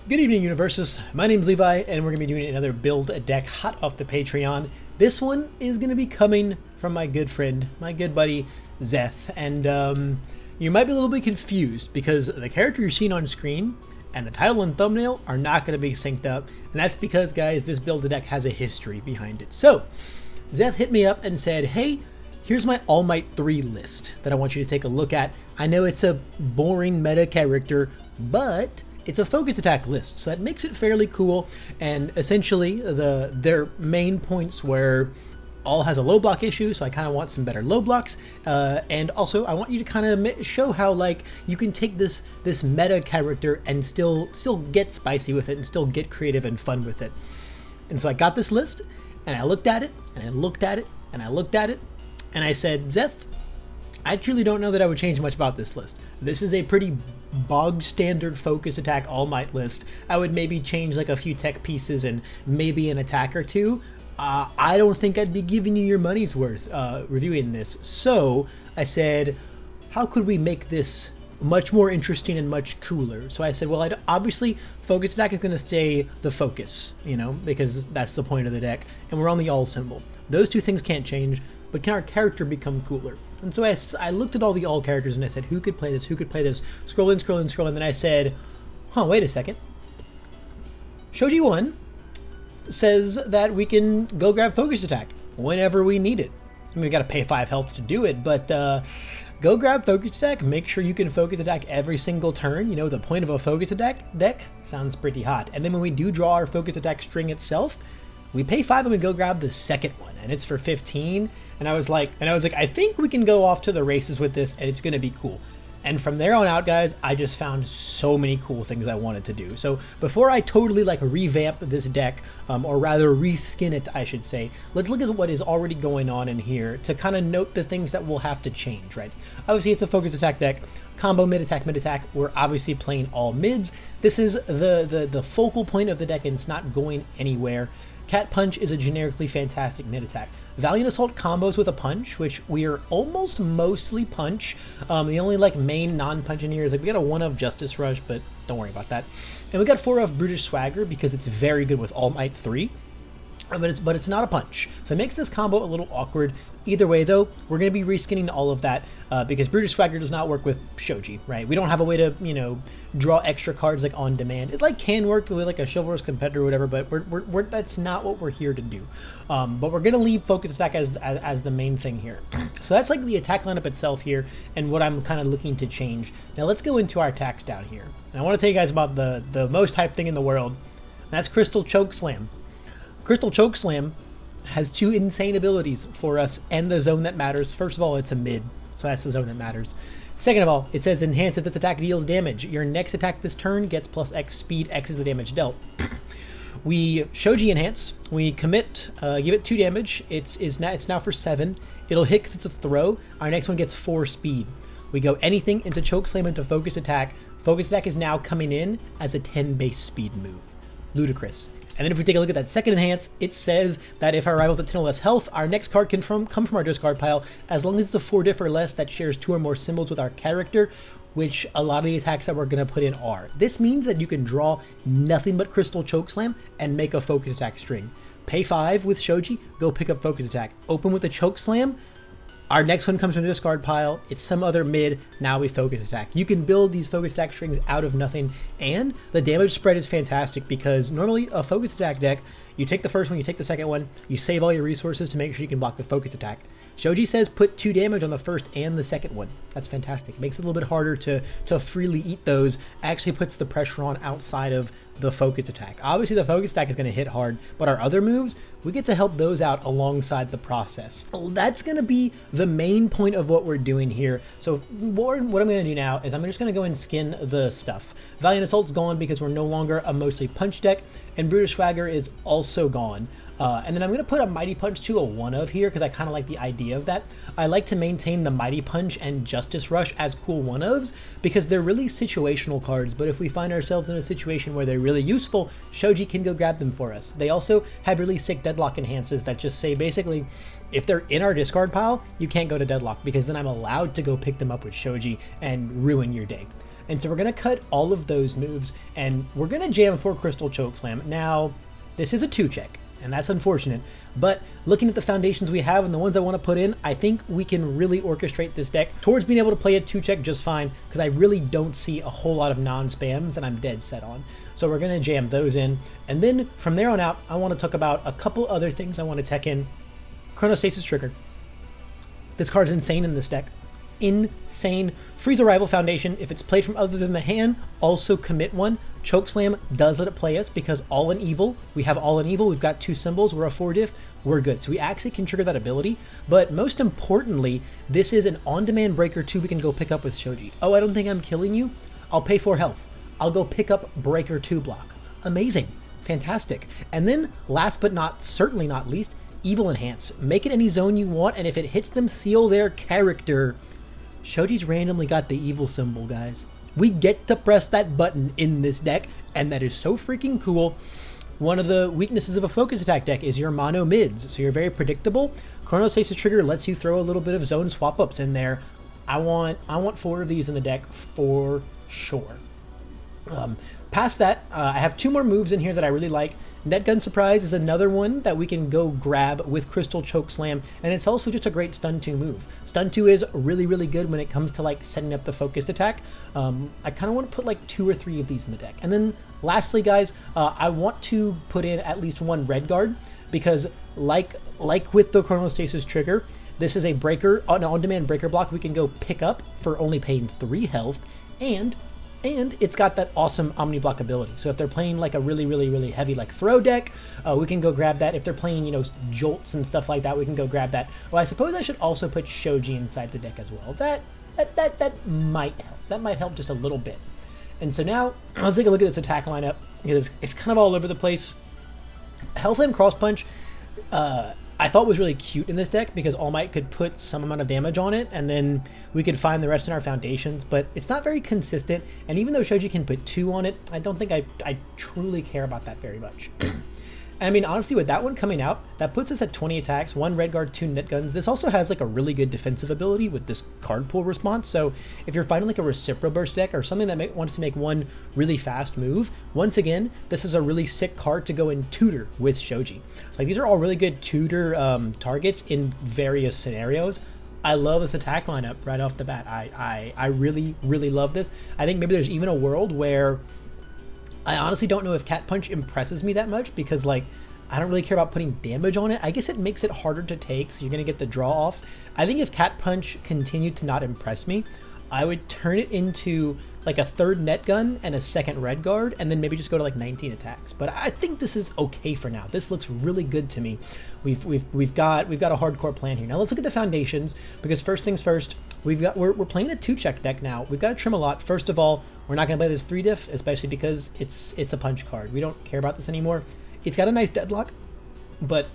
Good evening, Universes. My name's Levi, and we're going to be doing another build a deck hot off the Patreon. This one is going to be coming from my good friend, my good buddy, Zeth. And you might be a little bit confused because the character you're seeing on screen and the title and thumbnail are not going to be synced up. And that's because, guys, this build a deck has a history behind it. So, Zeth hit me up and said, hey, here's my All Might 3 list that I want you to take a look at. I know it's a boring meta character, but it's a focused attack list, so that makes it fairly cool. And essentially, their main points were all has a low block issue, so I kind of want some better low blocks. And also, I want you to kind of show how like you can take this meta character and still get spicy with it and still get creative and fun with it. And so I got this list, and I looked at it, and I looked at it, and I looked at it, and I said, Zeth, I truly don't know that I would change much about this list. This is a pretty bog standard focused attack All Might list. I would maybe change like a few tech pieces and maybe an attack or two. I don't think I'd be giving you your money's worth reviewing this. So I said, how could we make this much more interesting and much cooler? So I said, well, obviously focus attack is going to stay the focus, you know, because that's the point of the deck, and we're on the all symbol. Those two things can't change, but can our character become cooler? And so I looked at all the all characters and I said, who could play this? Who could play this? Scroll in, scroll in, scroll in. Then I said, wait a second. Shoji 1 says that we can go grab focus attack whenever we need it. I mean, we got to pay 5 health to do it, but go grab focus attack. Make sure you can focus attack every single turn. You know, the point of a focus attack deck sounds pretty hot. And then when we do draw our focus attack string itself, we pay 5 and we go grab the second one, and it's for 15. And I was like, I think we can go off to the races with this, and it's going to be cool. And from there on out, guys, I just found so many cool things I wanted to do. So before I totally like revamp this deck, or rather reskin it, I should say, let's look at what is already going on in here to kind of note the things that will have to change, right? Obviously, it's a focus attack deck. Combo mid attack, mid attack. We're obviously playing all mids. This is the focal point of the deck, and it's not going anywhere. Cat Punch is a generically fantastic mid attack. Valiant Assault combos with a punch, which we are almost mostly punch. The only like main non-punch in here is like we got a 1 of Justice Rush, but don't worry about that. And we got 4 of Brutish Swagger because it's very good with All Might 3. But it's not a punch, so it makes this combo a little awkward. Either way, though, we're going to be reskinning all of that because Brutish Swagger does not work with Shoji, right? We don't have a way to, you know, draw extra cards like on demand. It like can work with like a chivalrous competitor or whatever, but we're that's not what we're here to do. But we're going to leave focus attack as the main thing here. So that's like the attack lineup itself here, and what I'm kind of looking to change. Now let's go into our attacks down here, and I want to tell you guys about the most hyped thing in the world. That's Crystal Chokeslam. Crystal Chokeslam has 2 insane abilities for us and the zone that matters. First of all, it's a mid, so that's the zone that matters. Second of all, it says enhance if this attack deals damage. Your next attack this turn gets plus X speed, X is the damage dealt. We Shoji enhance, we commit, give it 2 damage. It's now for 7. It'll hit because it's a throw. Our next one gets 4 speed. We go anything into Chokeslam into focus attack. Focus attack is now coming in as a 10 base speed move. Ludicrous. And then if we take a look at that second enhance, it says that if our rival's at 10 or less health, our next card can come from our discard pile as long as it's a 4 diff or less that shares 2 or more symbols with our character, which a lot of the attacks that we're going to put in are. This means that you can draw nothing but Crystal Chokeslam and make a focus attack string. Pay 5 with Shoji, go pick up focus attack. Open with a Chokeslam. Our next one comes from the discard pile. It's some other mid. Now we focus attack. You can build these focus attack strings out of nothing, and the damage spread is fantastic because normally a focus attack deck, you take the first one, you take the second one, you save all your resources to make sure you can block the focus attack. Shoji says put 2 damage on the first and the second one. That's fantastic. It makes it a little bit harder to freely eat those. Actually puts the pressure on outside of the focus attack. Obviously the focus attack is going to hit hard, but our other moves, we get to help those out alongside the process. Well, that's going to be the main point of what we're doing here. So what I'm going to do now is I'm just going to go and skin the stuff. Valiant Assault's gone because we're no longer a mostly punch deck, and Brutish Swagger is also gone. And then I'm going to put a Mighty Punch to a 1 of here because I kind of like the idea of that. I like to maintain the Mighty Punch and Justice Rush as cool 1-ofs because they're really situational cards, but if we find ourselves in a situation where they're really useful, Shoji can go grab them for us. They also have really sick deadlock enhances that just say basically if they're in our discard pile, you can't go to deadlock because then I'm allowed to go pick them up with Shoji and ruin your day. And so we're going to cut all of those moves, and we're going to jam for Crystal Chokeslam. Now, this is a 2-check, and that's unfortunate, but looking at the foundations we have and the ones I want to put in, I think we can really orchestrate this deck towards being able to play a 2-check just fine, because I really don't see a whole lot of non-spams that I'm dead set on. So we're going to jam those in, and then from there on out, I want to talk about a couple other things I want to tech in. Chronostasis Trigger. This card's insane in this deck. Insane. Freeze a rival foundation. If it's played from other than the hand, also commit one. Chokeslam does let it play us because all in evil. We have all in evil. We've got 2 symbols. We're a 4-diff. We're good. So we actually can trigger that ability. But most importantly, this is an on-demand breaker 2 we can go pick up with Shoji. Oh, I don't think I'm killing you? I'll pay 4 health. I'll go pick up breaker 2 block. Amazing. Fantastic. And then last but certainly not least, Evil Enhance. Make it any zone you want, and if it hits them, seal their character. Shoji's randomly got the evil symbol, guys. We get to press that button in this deck, and that is so freaking cool. One of the weaknesses of a focus attack deck is your mono mids, so you're very predictable. Chronostasis Trigger lets you throw a little bit of zone swap-ups in there. I want 4 of these in the deck for sure. Past that, I have 2 more moves in here that I really like. Net Gun Surprise is another one that we can go grab with Crystal Chokeslam, and it's also just a great stun 2 move. Stun 2 is really, really good when it comes to like setting up the focused attack. I kind of want to put like 2 or 3 of these in the deck. And then lastly, guys, I want to put in at least 1 red guard, because like with the Chronostasis Trigger, this is a breaker, an on-demand breaker block we can go pick up for only paying 3 health, and it's got that awesome Omni Block ability. So if they're playing like a really, really, really heavy like throw deck, we can go grab that. If they're playing, you know, jolts and stuff like that, we can go grab that. Well, I suppose I should also put Shoji inside the deck as well. That might help. That might help just a little bit. And so now let's take a look at this attack lineup. It's kind of all over the place. Hellflame Cross Punch, I thought was really cute in this deck because All Might could put some amount of damage on it, and then we could find the rest in our foundations, but it's not very consistent, and even though Shoji can put 2 on it, I don't think I truly care about that very much. I mean, honestly, with that one coming out, that puts us at 20 attacks, 1 red guard, 2 net guns. This also has like a really good defensive ability with this card pool response. So if you're fighting like a Recipro Burst deck or something that wants to make one really fast move, once again, this is a really sick card to go and tutor with Shoji. So like, these are all really good tutor targets in various scenarios. I love this attack lineup right off the bat. I really, really love this. I think maybe there's even a world where I honestly don't know if Cat Punch impresses me that much because, like, I don't really care about putting damage on it. I guess it makes it harder to take, so you're going to get the draw off. I think if Cat Punch continued to not impress me, I would turn it into, like, a 3rd net gun and a 2nd red guard, and then maybe just go to, like, 19 attacks. But I think this is okay for now. This looks really good to me. We've got a hardcore plan here. Now let's look at the foundations, because first things first, we're playing a 2-check deck now. We've got to trim a lot. First of all, we're not going to play this 3-diff, especially because it's a punch card. We don't care about this anymore. It's got a nice deadlock, but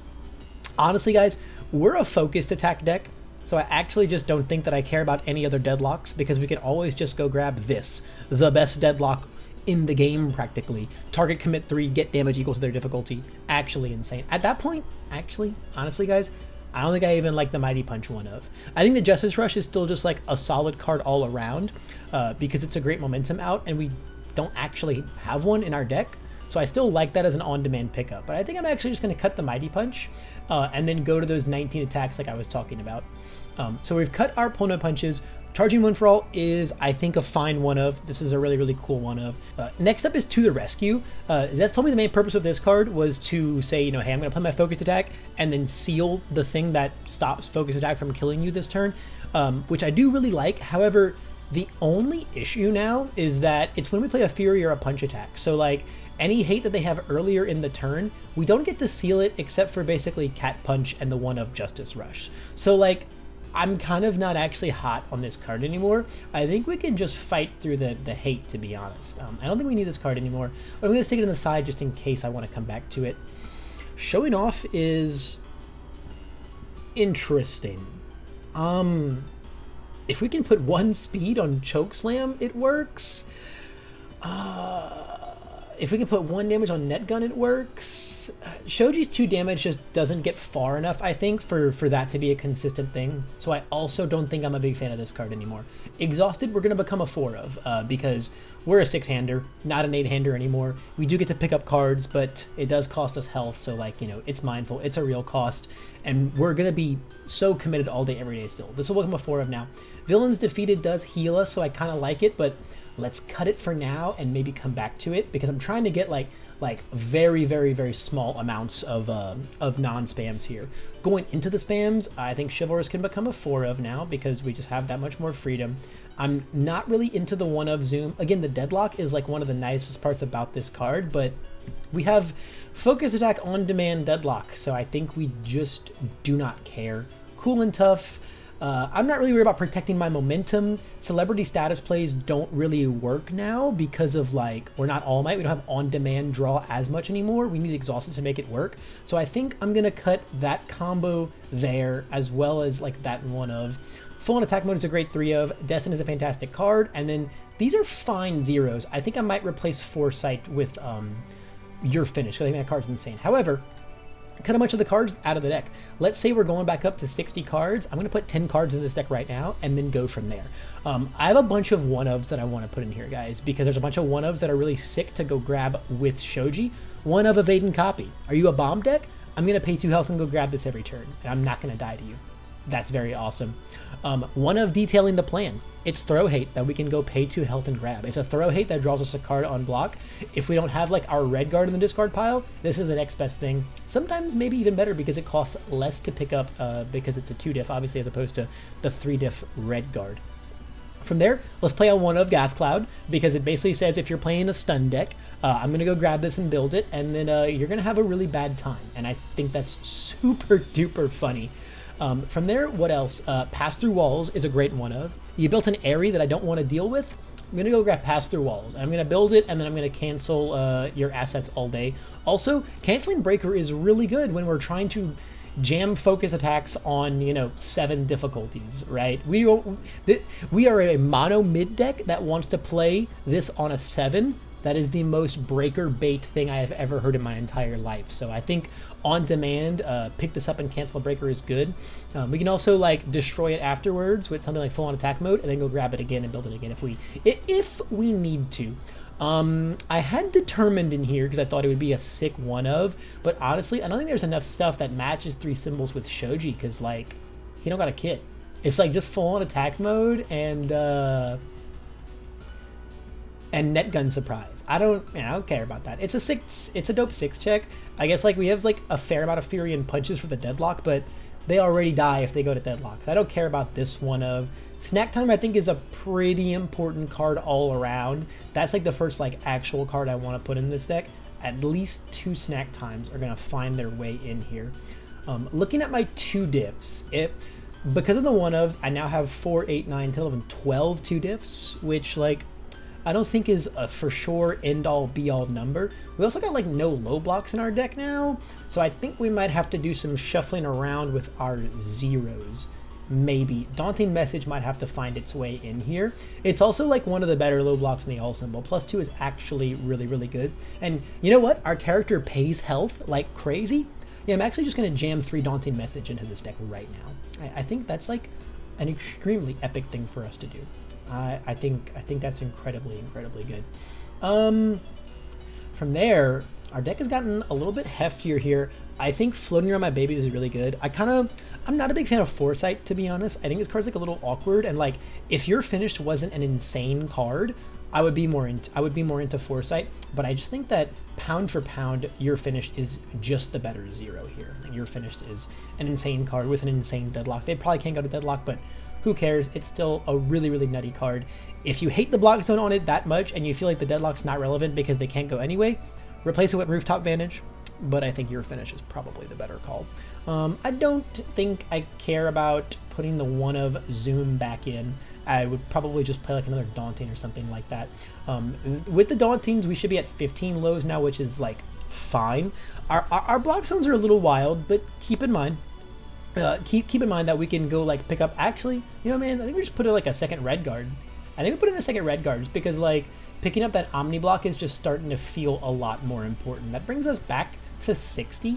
honestly, guys, we're a focused attack deck, so I actually just don't think that I care about any other deadlocks because we can always just go grab this, the best deadlock in the game practically. Target commit 3, get damage equals their difficulty. Actually insane. At that point, actually, honestly, guys, I don't think I even like the Mighty Punch one of. I think the Justice Rush is still just like a solid card all around because it's a great momentum out and we don't actually have one in our deck. So I still like that as an on-demand pickup. But I think I'm actually just going to cut the Mighty Punch and then go to those 19 attacks like I was talking about. So we've cut our opponent punches. Charging One for All is, I think, a fine one of. This is a really, really cool one of. Next up is To the Rescue. Zeth told me the main purpose of this card was to say, you know, hey, I'm going to play my focus attack and then seal the thing that stops focus attack from killing you this turn, which I do really like. However, the only issue now is that it's when we play a Fury or a Punch attack. So, like, any hate that they have earlier in the turn, we don't get to seal it except for basically Cat Punch and the one of Justice Rush. So, like, I'm kind of not actually hot on this card anymore. I think we can just fight through the hate, to be honest. I don't think we need this card anymore. But I'm going to stick it on the side just in case I want to come back to it. Showing Off is interesting. If we can put 1 speed on Chokeslam, it works. if we can put 1 damage on net gun, it works. Shoji's 2 damage just doesn't get far enough, I think, for that to be a consistent thing. So I also don't think I'm a big fan of this card anymore. Exhausted, we're going to become a 4 of, because we're a 6-hander, not an 8-hander anymore. We do get to pick up cards, but it does cost us health, so like, you know, it's mindful, it's a real cost, and we're going to be so committed all day, every day still. This will become a 4 of now. Villains defeated does heal us, so I kind of like it, but let's cut it for now and maybe come back to it, because I'm trying to get like very, very, very small amounts of non-spams here. Going into the spams, I think Chivalrous can become a 4 of now because we just have that much more freedom. I'm not really into the 1 of Zoom. Again, the Deadlock is like one of the nicest parts about this card, but we have Focused Attack on Demand Deadlock, so I think we just do not care. Cool and Tough. I'm not really worried about protecting my momentum. Celebrity status plays don't really work now because of like, we're not All Might. We don't have on-demand draw as much anymore. We need Exhausted to make it work. So I think I'm going to cut that combo there, as well as like that 1 of. Full on Attack Mode is a great 3 of. Destin is a fantastic card. And then these are fine zeros. I think I might replace Foresight with Your Finish, because I think that card's insane. However, cut a bunch of the cards out of the deck. Let's say we're going back up to 60 cards. I'm going to put 10 cards in this deck right now and then go from there. I have a bunch of 1-ofs that I want to put in here, guys, because there's a bunch of 1-ofs that are really sick to go grab with Shoji. 1 of Evade and Copy. Are you a bomb deck? I'm going to pay 2 health and go grab this every turn, and I'm not going to die to you. That's very awesome. 1 of Detailing the Plan. It's Throw Hate that we can go pay 2 health and grab. It's a Throw Hate that draws us a card on block. If we don't have like our red guard in the discard pile, this is the next best thing. Sometimes maybe even better because it costs less to pick up because it's a 2 diff, obviously, as opposed to the 3 diff red guard. From there, let's play on 1 of Gas Cloud, because it basically says if you're playing a stun deck, I'm going to go grab this and build it, and then you're going to have a really bad time. And I think that's super duper funny. From there, what else? Pass Through Walls is a great 1 of. You built an Airy that I don't want to deal with. I'm going to go grab Pass Through Walls. I'm going to build it, and then I'm going to cancel your assets all day. Also, canceling Breaker is really good when we're trying to jam focus attacks on, you know, 7 difficulties, right? We are a mono mid deck that wants to play this on a 7. That is the most breaker bait thing I have ever heard in my entire life. So I think on demand, pick this up and cancel a breaker is good. We can also like destroy it afterwards with something like full on attack mode, and then go grab it again and build it again if we need to. I had Determined in here because I thought it would be a sick 1 of, but honestly, I don't think there's enough stuff that matches 3 symbols with Shoji, because like, he don't got a kit. It's like just full on attack mode and Net Gun Surprise. I don't care about that. It's a dope 6 check. I guess like we have like a fair amount of Fury and Punches for the Deadlock, but they already die if they go to Deadlock. So I don't care about this 1 of. Snack Time I think is a pretty important card all around. That's like the first like actual card I want to put in this deck. At least 2 Snack Times are gonna find their way in here. Looking at my 2 diffs, because of the 1-ofs, I now have 4, 8, 9, 10, 11, 12 2 diffs, which like I don't think is a for sure end-all be-all number. We also got like no low blocks in our deck now, so I think we might have to do some shuffling around with our zeros. Maybe. Daunting Message might have to find its way in here. It's also like one of the better low blocks in the all symbol. +2 is actually really, really good. And you know what? Our character pays health like crazy. Yeah, I'm actually just going to jam 3 Daunting Message into this deck right now. I think that's like an extremely epic thing for us to do. I think that's incredibly, incredibly good. From there, our deck has gotten a little bit heftier here. I think Floating Around My Babies is really good. I'm not a big fan of Foresight, to be honest. I think this card's like a little awkward, and like if Your Finished wasn't an insane card, I would be more into Foresight. But I just think that pound for pound, Your Finished is just the better 0 here. Like Your Finished is an insane card with an insane deadlock. They probably can't go to deadlock, but who cares? It's still a really, really nutty card. If you hate the block zone on it that much and you feel like the deadlock's not relevant because they can't go anyway, replace it with Rooftop Vantage, but I think Your Finish is probably the better call. I don't think I care about putting the 1 of Zoom back in. I would probably just play like another Daunting or something like that. With the Dauntings, we should be at 15 lows now, which is like fine. Our block zones are a little wild, but keep in mind, keep in mind that we can go like pick up. Actually, you know, man, I think we just put it like a second red guard. I think we put in a second red guard just because like picking up that Omni block is just starting to feel a lot more important. That brings us back to 60.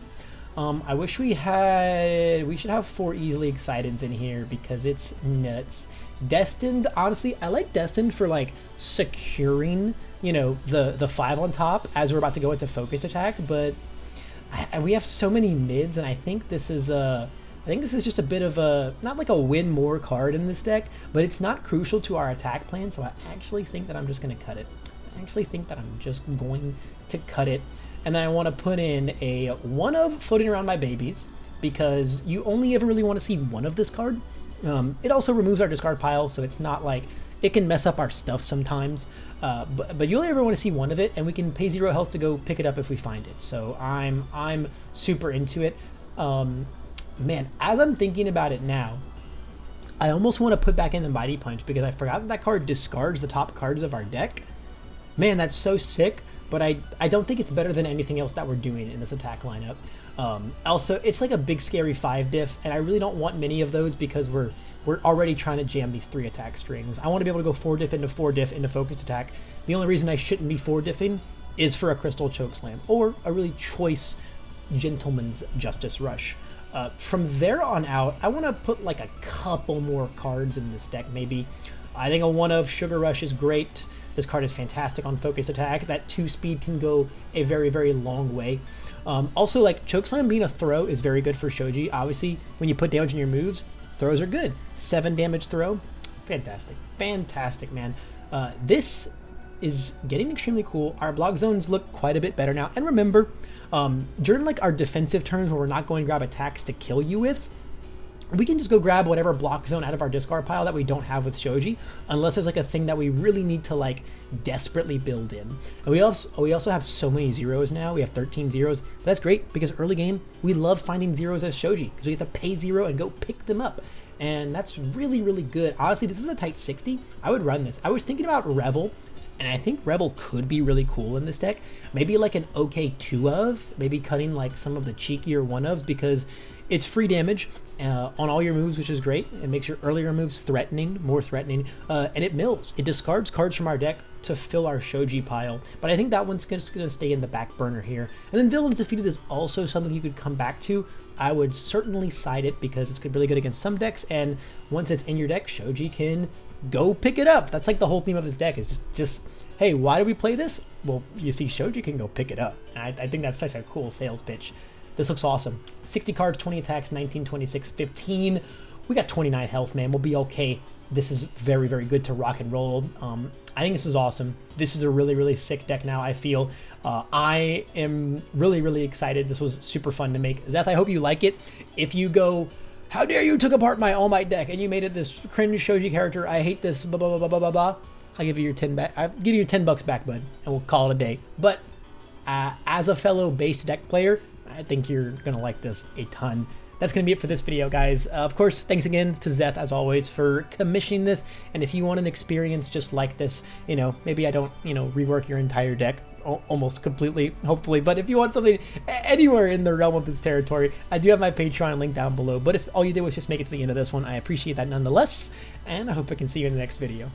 I wish we should have 4 easily exciteds in here because it's nuts. Destined, honestly, I like Destined for like securing, you know, the 5 on top as we're about to go into focused attack, but we have so many mids, and I think this is just a bit of a, not like a win more card in this deck, but it's not crucial to our attack plan, so I actually think that I'm just going to cut it. And then I want to put in a 1 of Floating Around My Babies, because you only ever really want to see 1 of this card. It also removes our discard pile, so it's not like, it can mess up our stuff sometimes, but you only ever want to see 1 of it, and we can pay 0 health to go pick it up if we find it. So I'm super into it. Man, as I'm thinking about it now, I almost want to put back in the Mighty Punch because I forgot that that card discards the top cards of our deck. Man, that's so sick, but I don't think it's better than anything else that we're doing in this attack lineup. Also, it's like a big scary 5 diff, and I really don't want many of those because we're already trying to jam these 3 attack strings. I want to be able to go 4 diff into 4 diff into focused attack. The only reason I shouldn't be 4 diffing is for a Crystal Chokeslam or a really choice Gentleman's Justice Rush. From there on out, I want to put like a couple more cards in this deck, maybe. I think a 1 of Sugar Rush is great. This card is fantastic on focused attack. That 2 speed can go a very, very long way. Also, like, Chokeslam being a throw is very good for Shoji. Obviously, when you put damage in your moves, throws are good. 7 damage throw, fantastic. Fantastic, man. This is getting extremely cool. Our block zones look quite a bit better now. And remember, during like our defensive turns where we're not going to grab attacks to kill you with, we can just go grab whatever block zone out of our discard pile that we don't have with Shoji, unless there's like a thing that we really need to like desperately build in. And we also have so many zeros now. We have 13 zeros. But that's great because early game, we love finding zeros as Shoji because we get to pay 0 and go pick them up. And that's really, really good. Honestly, this is a tight 60. I would run this. I was thinking about Revel, and I think Rebel could be really cool in this deck. Maybe like an okay 2 of, maybe cutting like some of the cheekier 1 ofs because it's free damage on all your moves, which is great. It makes your earlier moves more threatening, and it mills. It discards cards from our deck to fill our Shoji pile, but I think that one's just going to stay in the back burner here. And then Villains Defeated is also something you could come back to. I would certainly side it because it's really good against some decks, and once it's in your deck, Shoji can go pick it up. That's like the whole theme of this deck is just hey, why do we play this? Well, you see Shoji can go pick it up. And I think that's such a cool sales pitch. This looks awesome. 60 cards, 20 attacks, 19, 26, 15. We got 29 health, man. We'll be okay. This is very, very good to rock and roll. I think this is awesome. This is a really, really sick deck now, I feel. I am really, really excited. This was super fun to make. Zeth, I hope you like it. If you go, how dare you took apart my All Might deck and you made it this cringe Shoji character, I hate this, blah, blah, blah, blah, blah, blah, blah. I'll give you your 10 back. I'll give you your $10 back, bud, and we'll call it a day. But as a fellow base deck player, I think you're gonna like this a ton. That's gonna be it for this video, guys. Of course, thanks again to Zeth, as always, for commissioning this. And if you want an experience just like this, you know, maybe I don't, you know, rework your entire deck almost completely, hopefully. But if you want something anywhere in the realm of this territory, I do have my Patreon link down below. But if all you did was just make it to the end of this one, I appreciate that nonetheless. And I hope I can see you in the next video.